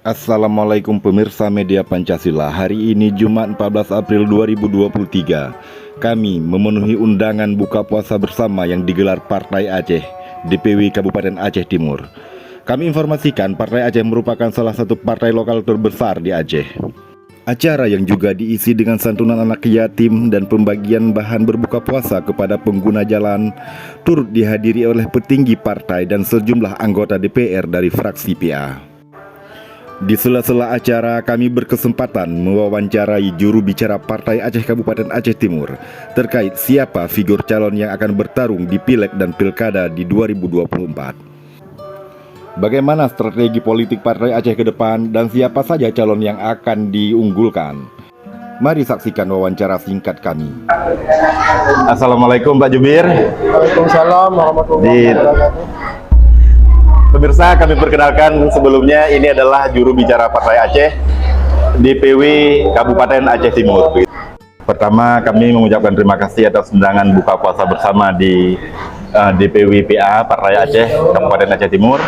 Assalamualaikum pemirsa media Pancasila. Hari ini Jumat 14 April 2023. Kami memenuhi undangan buka puasa bersama yang digelar Partai Aceh DPW Kabupaten Aceh Timur. Kami informasikan Partai Aceh merupakan salah satu partai lokal terbesar di Aceh. Acara yang juga diisi dengan santunan anak yatim dan pembagian bahan berbuka puasa kepada pengguna jalan turut dihadiri oleh petinggi partai dan sejumlah anggota DPR dari fraksi PA. Di sela-sela acara, kami berkesempatan mewawancarai juru bicara Partai Aceh Kabupaten Aceh Timur terkait siapa figur calon yang akan bertarung di Pileg dan Pilkada di 2024. Bagaimana strategi politik Partai Aceh ke depan dan siapa saja calon yang akan diunggulkan? Mari saksikan wawancara singkat kami. Assalamualaikum Pak Jubir. Waalaikumsalam warahmatullahi wabarakatuh. Pemirsa, kami perkenalkan sebelumnya, ini adalah juru bicara Partai Aceh DPW Kabupaten Aceh Timur. Pertama, kami mengucapkan terima kasih atas undangan buka puasa bersama di DPW PA Partai Aceh Kabupaten Aceh Timur.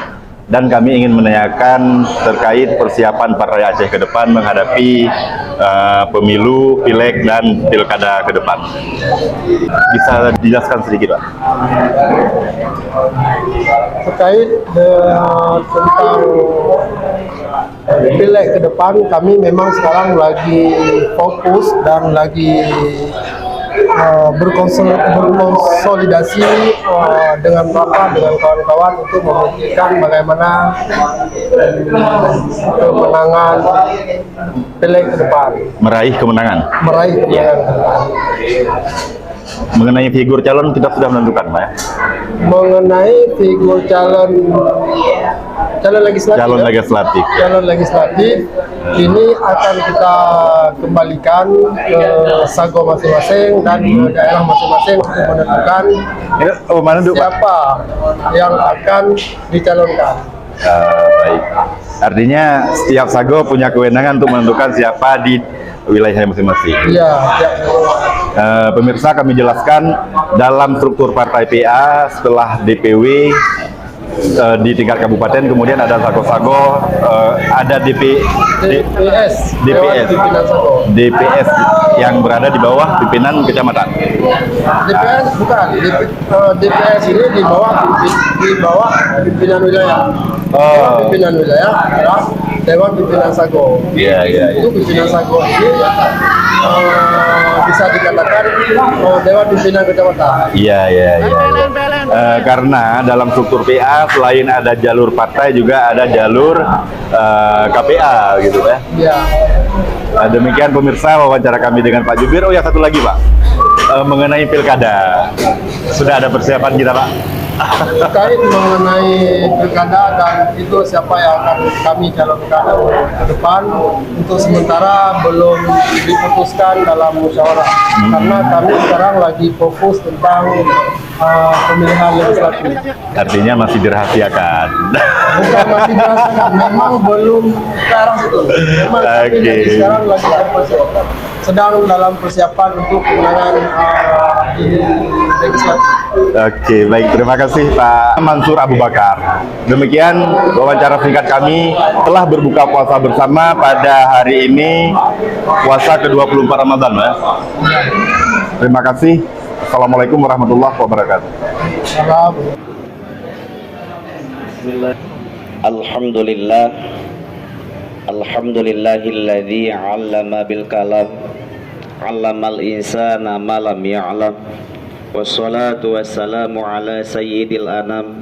Dan kami ingin menanyakan terkait persiapan Partai Aceh ke depan menghadapi pemilu, pileg, dan pilkada ke depan. Bisa dijelaskan sedikit, Pak? Terkait tentang pileg ke depan, kami memang sekarang lagi fokus dan lagi berkonsolidasi dengan kawan-kawan untuk memikirkan bagaimana kemenangan pileg ke depan. Meraih kemenangan ke depan. Mengenai figur calon kita sudah menentukan, Pak, ya? Mengenai figur calon legislatif. Calon legislatif ini akan kita kembalikan ke sago masing-masing dan ke daerah masing-masing untuk menentukan siapa yang akan dicalonkan. Baik. Artinya setiap sago punya kewenangan untuk menentukan siapa di wilayahnya masing-masing. Iya. Pemirsa, kami jelaskan dalam struktur Partai PA setelah DPW di tingkat kabupaten, kemudian ada sago-sago, ada DPS yang berada di bawah pimpinan kecamatan. DPS bukan, DPS ini di bawah pimpinan wilayah. Pimpinan wilayah adalah Dewan Pimpinan Sago. Itu pimpinan Sago ini bisa dikatakan Dewan Pimpinan Kecamatan. Karena dalam struktur PA selain ada jalur partai juga ada jalur KPA gitu ya. Demikian pemirsa wawancara kami dengan Pak Jubir. Oh ya, satu lagi, Pak, mengenai pilkada sudah ada persiapan kita, Pak? Terkait mengenai pilkada dan itu siapa yang akan kami calonkan ke depan, untuk sementara belum diputuskan dalam musyawarah karena kami sekarang lagi fokus tentang pemilihan legislatif. Artinya masih dirahasiakan. Bukan masih dirahasiakan, memang belum ke arah situ. Memang kami sekarang lagi sedang dalam persiapan untuk kemenangan di legislatif. Oke, baik, terima kasih Pak Mansur Abu Bakar. Demikian wawancara singkat kami telah berbuka puasa bersama pada hari ini, puasa ke-24 Ramadan, Mas. Terima kasih. Assalamualaikum warahmatullahi wabarakatuh. Alhamdulillah. Alhamdulillahilladzi 'allama bil kalam, 'allamal insana ma lam ya'lam. Wassalatu wassalamu ala sayyidil anam